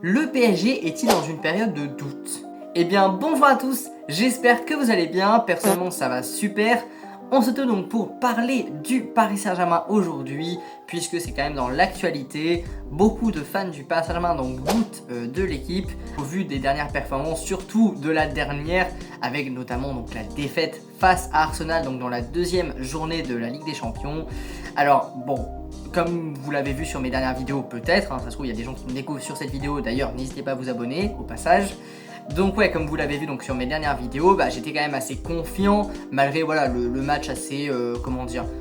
Le PSG est-il dans une période de doute? Eh bien bonjour à tous, j'espère que vous allez bien, personnellement ça va super. On se retrouve donc pour parler du Paris Saint-Germain aujourd'hui, puisque c'est quand même dans l'actualité. Beaucoup de fans du Paris Saint-Germain donc doutent de l'équipe, au vu des dernières performances, surtout de la dernière, avec notamment donc la défaite face à Arsenal, donc dans la deuxième journée de la Ligue des Champions. Alors bon, comme vous l'avez vu sur mes dernières vidéos peut-être, ça se trouve il y a des gens qui me découvrent sur cette vidéo, d'ailleurs n'hésitez pas à vous abonner au passage. Donc ouais, comme vous l'avez vu donc sur mes dernières vidéos, j'étais quand même assez confiant malgré voilà le match assez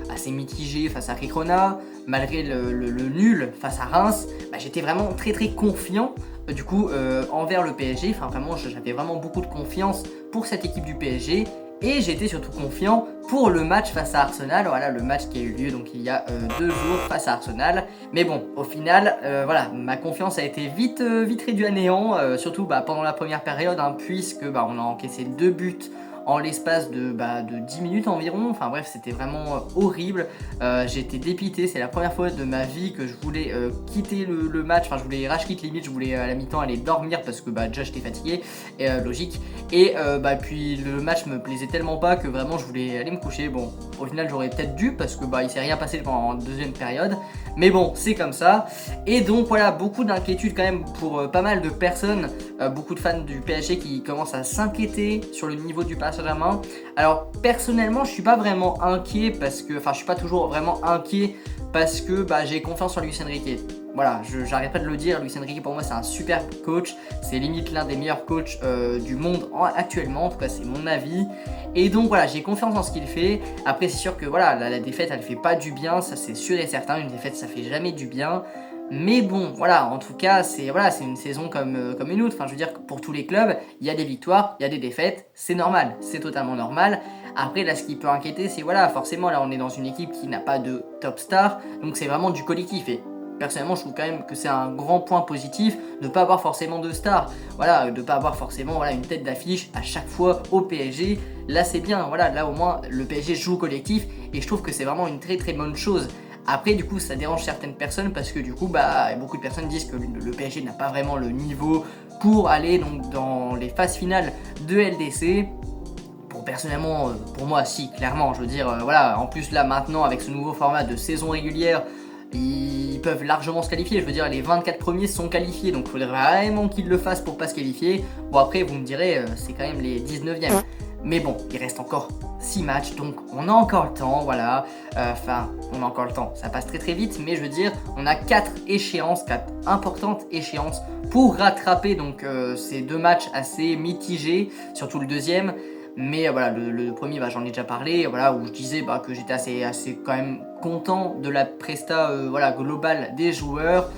assez mitigé face à Ricrona, malgré le nul face à Reims, j'étais vraiment très confiant du coup envers le PSG. Enfin vraiment j'avais vraiment beaucoup de confiance pour cette équipe du PSG. Et j'étais surtout confiant pour le match face à Arsenal, voilà le match qui a eu lieu donc il y a 2 jours face à Arsenal. Mais bon, au final, voilà, ma confiance a été vite réduite à néant, surtout pendant la première période, puisque on a encaissé 2 buts en l'espace de 10 minutes environ. Enfin bref, c'était vraiment horrible. J'ai été dépité, c'est la première fois de ma vie que je voulais quitter le match, enfin je voulais rage quitte limite, je voulais à la mi-temps aller dormir parce que déjà j'étais fatigué, logique. Et puis le match me plaisait tellement pas que vraiment je voulais aller me coucher. Bon, au final j'aurais peut-être dû parce que il s'est rien passé pendant la deuxième période. Mais bon, c'est comme ça. Et donc voilà, beaucoup d'inquiétude quand même pour pas mal de personnes, beaucoup de fans du PSG qui commencent à s'inquiéter sur le niveau du Paris Saint-Germain. Alors personnellement, je suis pas vraiment inquiet parce que, je suis pas toujours vraiment inquiet parce que j'ai confiance en Luis Enrique. Voilà, j'arrête pas de le dire, Luis Enrique pour moi c'est un super coach, c'est limite l'un des meilleurs coachs du monde actuellement, en tout cas c'est mon avis. Et donc voilà, j'ai confiance en ce qu'il fait. Après c'est sûr que voilà, la défaite elle fait pas du bien, ça c'est sûr et certain, une défaite ça fait jamais du bien. Mais bon, voilà, en tout cas, c'est une saison comme une autre. Enfin, je veux dire que pour tous les clubs, il y a des victoires, il y a des défaites, c'est normal, c'est totalement normal. Après, là, ce qui peut inquiéter, c'est voilà, forcément, là, on est dans une équipe qui n'a pas de top star, donc c'est vraiment du collectif. Et personnellement, je trouve quand même que c'est un grand point positif de ne pas avoir forcément de stars. Voilà, de ne pas avoir forcément une tête d'affiche à chaque fois au PSG. Là, c'est bien, voilà, là au moins, le PSG joue au collectif et je trouve que c'est vraiment une très bonne chose. Après du coup ça dérange certaines personnes parce que du coup beaucoup de personnes disent que le PSG n'a pas vraiment le niveau pour aller donc dans les phases finales de LDC. Personnellement, pour moi si, clairement, je veux dire, voilà, en plus là maintenant avec ce nouveau format de saison régulière, ils peuvent largement se qualifier, je veux dire les 24 premiers sont qualifiés, donc il faudrait vraiment qu'ils le fassent pour pas se qualifier. Bon après vous me direz, c'est quand même les 19e. Mais bon, il reste encore 6 matchs, donc on a encore le temps, voilà. On a encore le temps, ça passe très vite, mais je veux dire, on a 4 échéances, 4 importantes échéances pour rattraper donc ces 2 matchs assez mitigés, surtout le deuxième. Mais voilà, le premier, j'en ai déjà parlé, voilà, où je disais que j'étais assez quand même content de la presta globale des joueurs.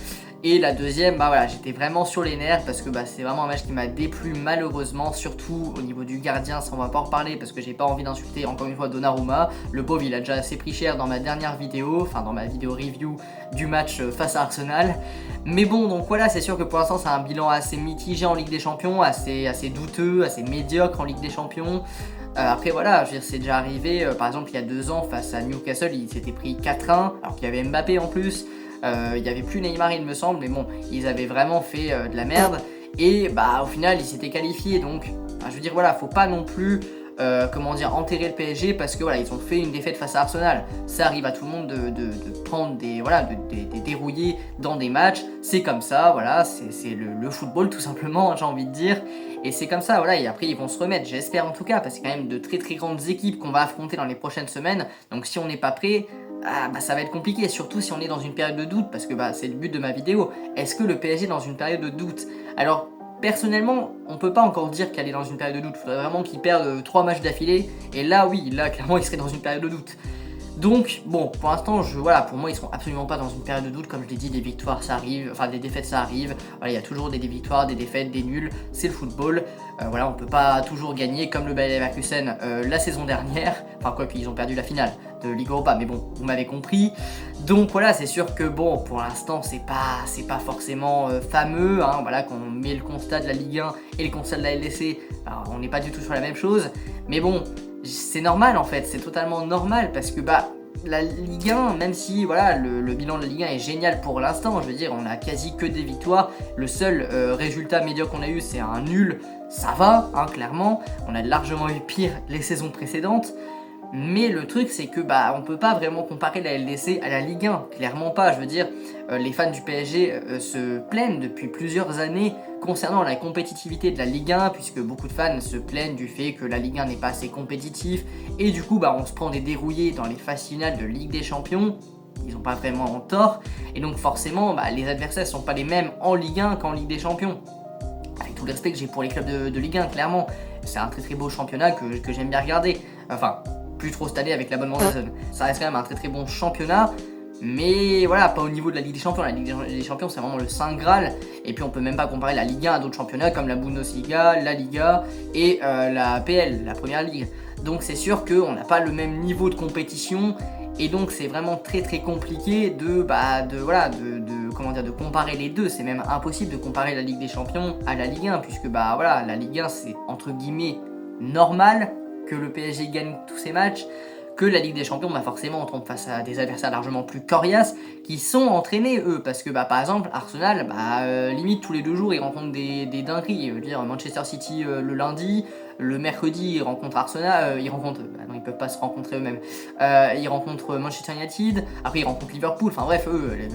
Et la deuxième, voilà, j'étais vraiment sur les nerfs parce que c'est vraiment un match qui m'a déplu malheureusement, surtout au niveau du gardien, ça on va pas en reparler parce que j'ai pas envie d'insulter encore une fois Donnarumma. Le pauvre il a déjà assez pris cher dans ma dernière vidéo, enfin dans ma vidéo review du match face à Arsenal. Mais bon, donc voilà, c'est sûr que pour l'instant c'est un bilan assez mitigé en Ligue des Champions, assez douteux, assez médiocre en Ligue des Champions. Après voilà, je veux dire, c'est déjà arrivé, par exemple il y a 2 ans face à Newcastle, il s'était pris 4-1, alors qu'il y avait Mbappé en plus. Il n'y avait plus Neymar il me semble, mais bon, ils avaient vraiment fait de la merde. Et au final ils s'étaient qualifiés, donc je veux dire voilà, faut pas non plus enterrer le PSG parce que voilà, ils ont fait une défaite face à Arsenal. Ça arrive à tout le monde de prendre des dérouiller dans des matchs, c'est comme ça, voilà, c'est le football tout simplement, j'ai envie de dire. Et c'est comme ça, voilà, et après ils vont se remettre, j'espère en tout cas, parce que c'est quand même de très grandes équipes qu'on va affronter dans les prochaines semaines. Donc si on n'est pas prêt, ça va être compliqué, surtout si on est dans une période de doute, parce que c'est le but de ma vidéo. Est-ce que le PSG est dans une période de doute? Alors personnellement, on peut pas encore dire qu'elle est dans une période de doute. Il faudrait vraiment qu'ils perdent 3 matchs d'affilée. Et là, oui, là, clairement, ils seraient dans une période de doute. Donc, bon, pour l'instant, pour moi, ils sont absolument pas dans une période de doute. Comme je l'ai dit, des victoires, ça arrive. Enfin, des défaites, ça arrive. Voilà, il y a toujours des victoires, des défaites, des nuls. C'est le football. Voilà, on peut pas toujours gagner comme le Bayer Leverkusen la saison dernière. Enfin, quoi qu'ils ont perdu la finale de Ligue Europa. Mais bon, vous m'avez compris. Donc voilà, c'est sûr que bon, pour l'instant, c'est pas forcément fameux. Voilà, quand on met le constat de la Ligue 1 et le constat de la LDC, on n'est pas du tout sur la même chose. Mais bon, c'est normal en fait, c'est totalement normal parce que la Ligue 1, même si voilà, le bilan de la Ligue 1 est génial pour l'instant, je veux dire, on a quasi que des victoires. Le seul résultat médiocre qu'on a eu, c'est un nul. Ça va, hein, clairement. On a largement eu pire les saisons précédentes. Mais le truc, c'est que on peut pas vraiment comparer la LDC à la Ligue 1, clairement pas. Je veux dire, les fans du PSG se plaignent depuis plusieurs années concernant la compétitivité de la Ligue 1, puisque beaucoup de fans se plaignent du fait que la Ligue 1 n'est pas assez compétitive, et du coup, on se prend des dérouillés dans les phases finales de Ligue des Champions. Ils n'ont pas vraiment en tort, et donc forcément, les adversaires ne sont pas les mêmes en Ligue 1 qu'en Ligue des Champions. Avec tout le respect que j'ai pour les clubs de Ligue 1, clairement, c'est un très très beau championnat que j'aime bien regarder. Enfin, plus trop cette année avec l'abonnement de Zone. Ça reste quand même un très très bon championnat, mais voilà, pas au niveau de la Ligue des Champions. La Ligue des Champions, c'est vraiment le Saint Graal, et puis on peut même pas comparer la Ligue 1 à d'autres championnats comme la Bundesliga, la Liga et la PL, la Première Ligue. Donc c'est sûr qu'on n'a pas le même niveau de compétition, et donc c'est vraiment très très compliqué de comparer les deux. C'est même impossible de comparer la Ligue des Champions à la Ligue 1, puisque la Ligue 1 c'est entre guillemets normal que le PSG gagne tous ses matchs, que la Ligue des Champions, forcément on tombe face à des adversaires largement plus coriaces qui sont entraînés eux, parce que par exemple Arsenal, limite tous les 2 jours ils rencontrent des dingueries. Je veux dire, Manchester City le lundi, le mercredi ils rencontrent Arsenal, ils peuvent pas se rencontrer eux-mêmes, ils rencontrent Manchester United, après ils rencontrent Liverpool, enfin bref,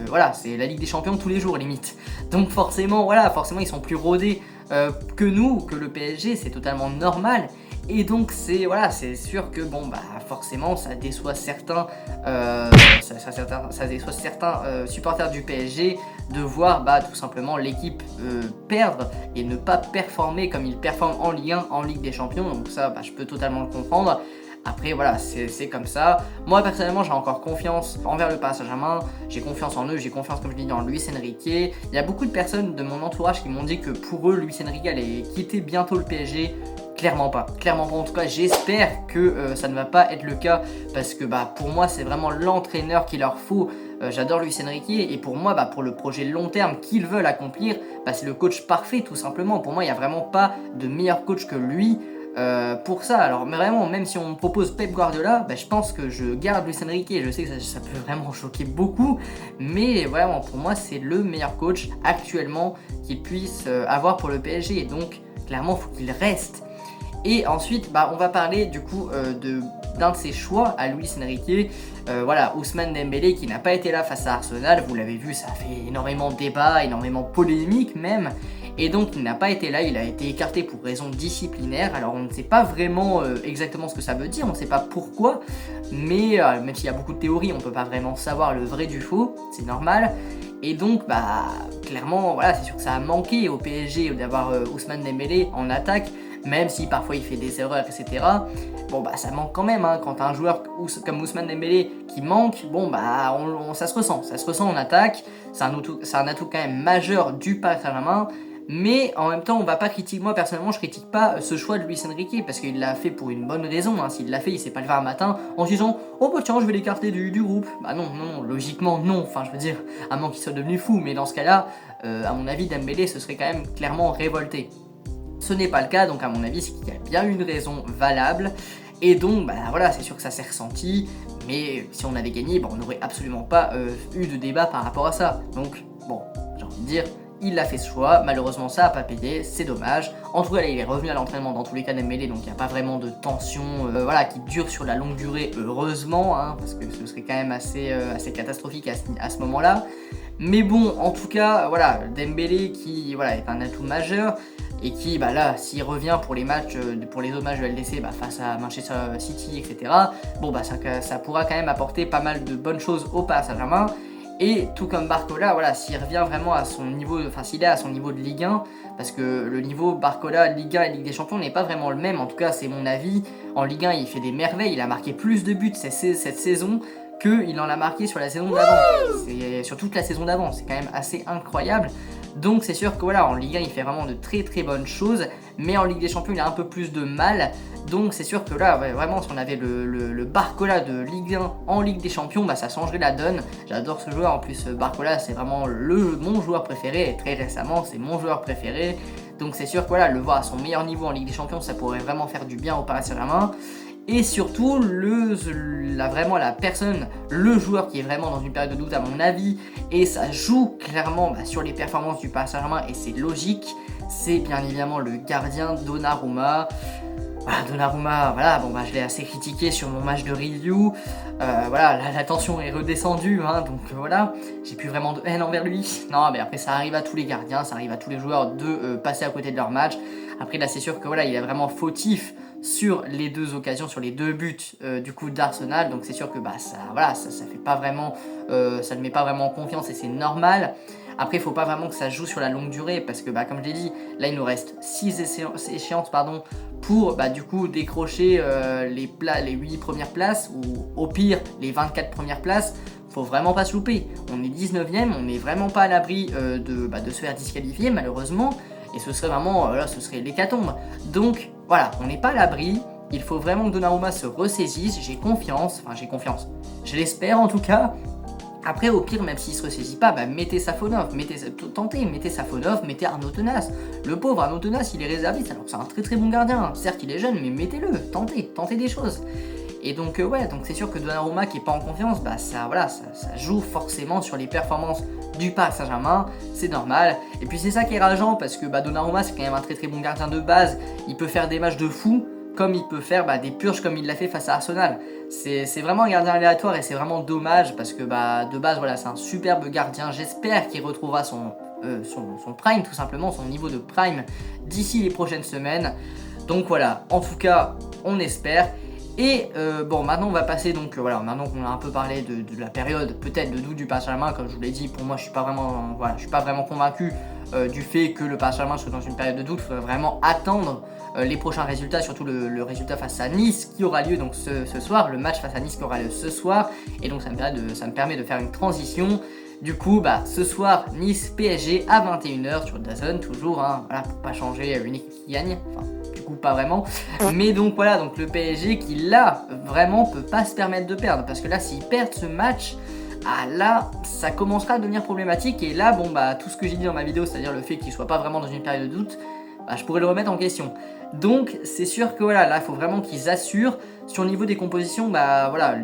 voilà, c'est la Ligue des Champions tous les jours limite. Donc forcément ils sont plus rodés que nous, que le PSG, c'est totalement normal. Et donc c'est sûr que forcément ça déçoit certains supporters du PSG de voir tout simplement l'équipe perdre et ne pas performer comme ils performent en Ligue 1, en Ligue des Champions. Donc ça je peux totalement le comprendre. Après c'est comme ça. Moi personnellement j'ai encore confiance envers le Paris Saint-Germain, j'ai confiance en eux, j'ai confiance comme je dis dans Luis Enrique. Il y a beaucoup de personnes de mon entourage qui m'ont dit que pour eux Luis Enrique allait quitter bientôt le PSG. Clairement pas, en tout cas j'espère que ça ne va pas être le cas, parce que pour moi c'est vraiment l'entraîneur qu'il leur faut. J'adore Luis Enrique, et pour moi pour le projet long terme qu'ils veulent accomplir, c'est le coach parfait tout simplement. Pour moi il n'y a vraiment pas de meilleur coach que lui pour ça. Alors mais vraiment, même si on me propose Pep Guardiola, je pense que je garde Luis Enrique. Je sais que ça peut vraiment choquer beaucoup, mais vraiment pour moi c'est le meilleur coach actuellement qu'il puisse avoir pour le PSG, et donc clairement il faut qu'il reste. Et ensuite, on va parler du coup d'un de ses choix à Luis Enrique. Ousmane Dembélé qui n'a pas été là face à Arsenal. Vous l'avez vu, ça a fait énormément de débats, énormément polémique même. Et donc il n'a pas été là, il a été écarté pour raison disciplinaire. Alors on ne sait pas vraiment exactement ce que ça veut dire, on ne sait pas pourquoi. Mais même s'il y a beaucoup de théories, on ne peut pas vraiment savoir le vrai du faux, c'est normal. Et donc clairement c'est sûr que ça a manqué au PSG d'avoir Ousmane Dembélé en attaque. Même si parfois il fait des erreurs, etc. Ça manque quand même, hein. Quand t'as un joueur comme Ousmane Dembélé qui manque, ça se ressent en attaque. C'est un atout quand même majeur du Paris Saint-Germain. Mais en même temps, on va pas critiquer. Moi personnellement, je critique pas ce choix de Luis Enrique, parce qu'il l'a fait pour une bonne raison. Hein. S'il l'a fait, il s'est pas levé un matin en se disant tiens, je vais l'écarter du groupe. Non, logiquement non. Enfin, je veux dire, à moins qu'il soit devenu fou. Mais dans ce cas-là, à mon avis, Dembélé se serait quand même clairement révolté. Ce n'est pas le cas, donc à mon avis c'est qu'il y a bien une raison valable, et donc c'est sûr que ça s'est ressenti, mais si on avait gagné, on n'aurait absolument pas eu de débat par rapport à ça. Donc j'ai envie de dire, il a fait ce choix, malheureusement ça n'a pas payé, c'est dommage. En tout cas là, il est revenu à l'entraînement dans tous les cas Dembélé, donc il n'y a pas vraiment de tension qui dure sur la longue durée, heureusement, hein, parce que ce serait quand même assez catastrophique à ce moment-là. Mais en tout cas, Dembélé qui est un atout majeur, et qui s'il revient pour les matchs, pour les autres matchs de LDC face à Manchester City, etc. Ça pourra quand même apporter pas mal de bonnes choses au Paris Saint-Germain. Et tout comme Barcola, s'il revient vraiment à son niveau, s'il est à son niveau de Ligue 1, parce que le niveau Barcola, Ligue 1 et Ligue des Champions n'est pas vraiment le même, en tout cas c'est mon avis. En Ligue 1 il fait des merveilles, il a marqué plus de buts cette saison qu'il en a marqué sur la saison d'avant, sur toute la saison d'avant, c'est quand même assez incroyable. Donc c'est sûr que en Ligue 1 il fait vraiment de très très bonnes choses, mais en Ligue des Champions il a un peu plus de mal. Donc c'est sûr que vraiment si on avait le Barcola de Ligue 1 en Ligue des Champions, ça changerait la donne. J'adore ce joueur, en plus Barcola c'est vraiment mon joueur préféré, et très récemment c'est mon joueur préféré. Donc c'est sûr que le voir à son meilleur niveau en Ligue des Champions, ça pourrait vraiment faire du bien au Paris Saint-Germain. Et surtout, vraiment la personne, le joueur qui est vraiment dans une période de doute à mon avis, et ça joue clairement sur les performances du Paris Saint-Germain, et c'est logique, c'est bien évidemment le gardien Donnarumma. Voilà, Donnarumma, voilà, bon je l'ai assez critiqué sur mon match de review, voilà, la tension est redescendue, hein, donc voilà, j'ai plus vraiment de haine envers lui. Non, mais après ça arrive à tous les gardiens, ça arrive à tous les joueurs de passer à côté de leur match. Après là c'est sûr que voilà, il est vraiment fautif sur les deux occasions, sur les deux buts du coup d'Arsenal, donc c'est sûr que ça fait pas vraiment, ça ne met pas vraiment en confiance et c'est normal. Après, il ne faut pas vraiment que ça joue sur la longue durée parce que, comme je l'ai dit, là il nous reste 6 échéances pour du coup décrocher les 8 premières places ou au pire les 24 premières places. Faut vraiment pas se louper. On est 19ème, on n'est vraiment pas à l'abri de se faire disqualifier malheureusement. Et ce serait vraiment, ce serait l'hécatombe. Donc voilà, on n'est pas à l'abri. Il faut vraiment que Donnarumma se ressaisisse. J'ai confiance, je l'espère en tout cas. Après, au pire, même s'il se ressaisit pas, mettez Safonov, mettez Safonov, mettez Arnaud Tenas. Le pauvre Arnaud Tenas, il est réserviste, alors que c'est un très très bon gardien. Certes, il est jeune, mais mettez-le, tentez des choses. Et donc, donc c'est sûr que Donnarumma qui est pas en confiance, ça joue forcément sur les performances du Paris Saint-Germain, c'est normal. Et puis c'est ça qui est rageant, parce que Donnarumma, c'est quand même un très très bon gardien de base. Il peut faire des matchs de fou, comme il peut faire des purges comme il l'a fait face à Arsenal. C'est vraiment un gardien aléatoire et c'est vraiment dommage parce que de base voilà, c'est un superbe gardien. J'espère qu'il retrouvera son prime tout simplement, son niveau de prime d'ici les prochaines semaines. Donc voilà, en tout cas on espère. Et maintenant on va passer maintenant qu'on a un peu parlé de la période peut-être de doute du Paris Saint-Germain, comme je vous l'ai dit, pour moi je suis pas vraiment convaincu du fait que le Paris Saint-Germain soit dans une période de doute. Il faudrait vraiment attendre les prochains résultats, surtout le résultat face à Nice qui aura lieu donc ce soir, le match face à Nice qui aura lieu ce soir, et donc ça me permet de faire une transition. Du coup, ce soir, Nice PSG à 21h sur DAZN, toujours, voilà, pour pas changer une équipe qui gagne, du coup pas vraiment, mais donc voilà, donc le PSG qui là, vraiment peut pas se permettre de perdre, parce que là, s'ils perdent ce match, là, ça commencera à devenir problématique, et là, tout ce que j'ai dit dans ma vidéo, c'est-à-dire le fait qu'il soit pas vraiment dans une période de doute, je pourrais le remettre en question. Donc c'est sûr que voilà, là il faut vraiment qu'ils assurent. Sur le niveau des compositions,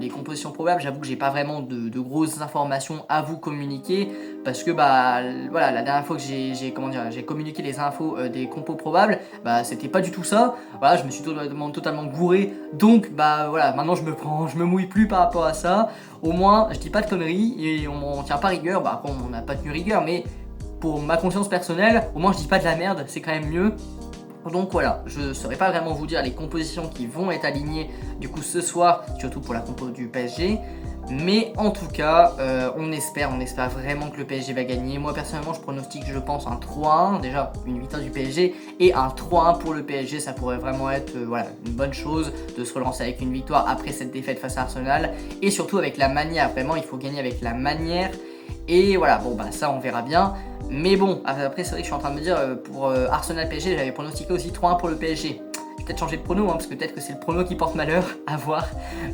les compositions probables, j'avoue que j'ai pas vraiment de grosses informations à vous communiquer, parce que la dernière fois que j'ai communiqué les infos des compos probables, c'était pas du tout ça. Voilà, je me suis totalement gouré, donc maintenant je me mouille plus par rapport à ça. Au moins je dis pas de conneries et on m'en tient pas rigueur. Après on n'a pas tenu rigueur, mais pour ma conscience personnelle, au moins je dis pas de la merde, c'est quand même mieux. Donc voilà, je ne saurais pas vraiment vous dire les compositions qui vont être alignées du coup ce soir, surtout pour la compo du PSG. Mais en tout cas, on espère vraiment que le PSG va gagner. Moi personnellement, je pronostique, je pense, un 3-1, déjà une victoire du PSG, et un 3-1 pour le PSG. Ça pourrait vraiment être une bonne chose de se relancer avec une victoire après cette défaite face à Arsenal, et surtout avec la manière. Vraiment, il faut gagner avec la manière. Et voilà, ça on verra bien. Mais bon, après c'est vrai que je suis en train de me dire, pour Arsenal PSG, j'avais pronostiqué aussi 3-1 pour le PSG. Je vais peut-être changer de prono, parce que peut-être que c'est le prono qui porte malheur, à voir.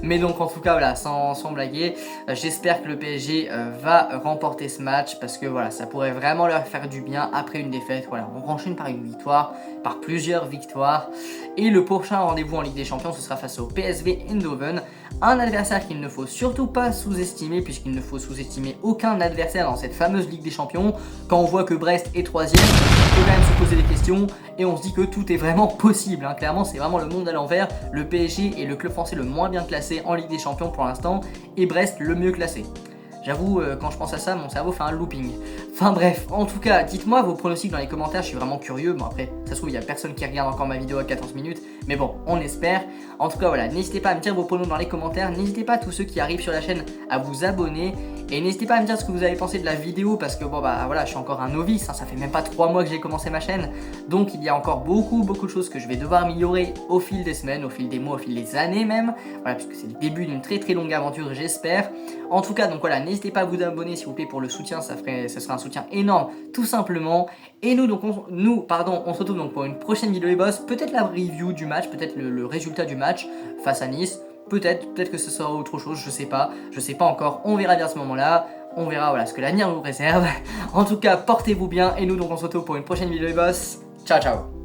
Mais donc en tout cas, voilà, sans blaguer, j'espère que le PSG va remporter ce match, parce que voilà, ça pourrait vraiment leur faire du bien après une défaite. Voilà, on enchaîne par une victoire, par plusieurs victoires. Et le prochain rendez-vous en Ligue des Champions, ce sera face au PSV Eindhoven, un adversaire qu'il ne faut surtout pas sous-estimer, puisqu'il ne faut sous-estimer aucun adversaire dans cette fameuse Ligue des Champions. Quand on voit que Brest est 3ème, on peut quand même se poser des questions et on se dit que tout est vraiment possible. Clairement, c'est vraiment le monde à l'envers. Le PSG est le club français le moins bien classé en Ligue des Champions pour l'instant, et Brest le mieux classé. J'avoue, quand je pense à ça, mon cerveau fait un looping. Enfin bref, en tout cas, dites-moi vos pronostics dans les commentaires, je suis vraiment curieux. Bon après, ça se trouve, il n'y a personne qui regarde encore ma vidéo à 14 minutes, mais bon, on espère. En tout cas, voilà, n'hésitez pas à me dire vos pronos dans les commentaires, n'hésitez pas tous ceux qui arrivent sur la chaîne à vous abonner, et n'hésitez pas à me dire ce que vous avez pensé de la vidéo, parce que voilà, je suis encore un novice, ça fait même pas 3 mois que j'ai commencé ma chaîne, donc il y a encore beaucoup de choses que je vais devoir améliorer au fil des semaines, au fil des mois, au fil des années même, voilà, puisque c'est le début d'une très longue aventure, j'espère. En tout cas, donc voilà, n'hésitez pas à vous abonner s'il vous plaît pour le soutien, ça sera un soutien énorme tout simplement. Et nous on se retrouve donc pour une prochaine vidéo les boss, peut-être la review du match, peut-être le résultat du match face à Nice, peut-être que ce sera autre chose, je sais pas encore, on verra bien à ce moment-là, on verra ce que l'avenir nous réserve. En tout cas, portez-vous bien et nous donc on se retrouve pour une prochaine vidéo les boss, ciao ciao.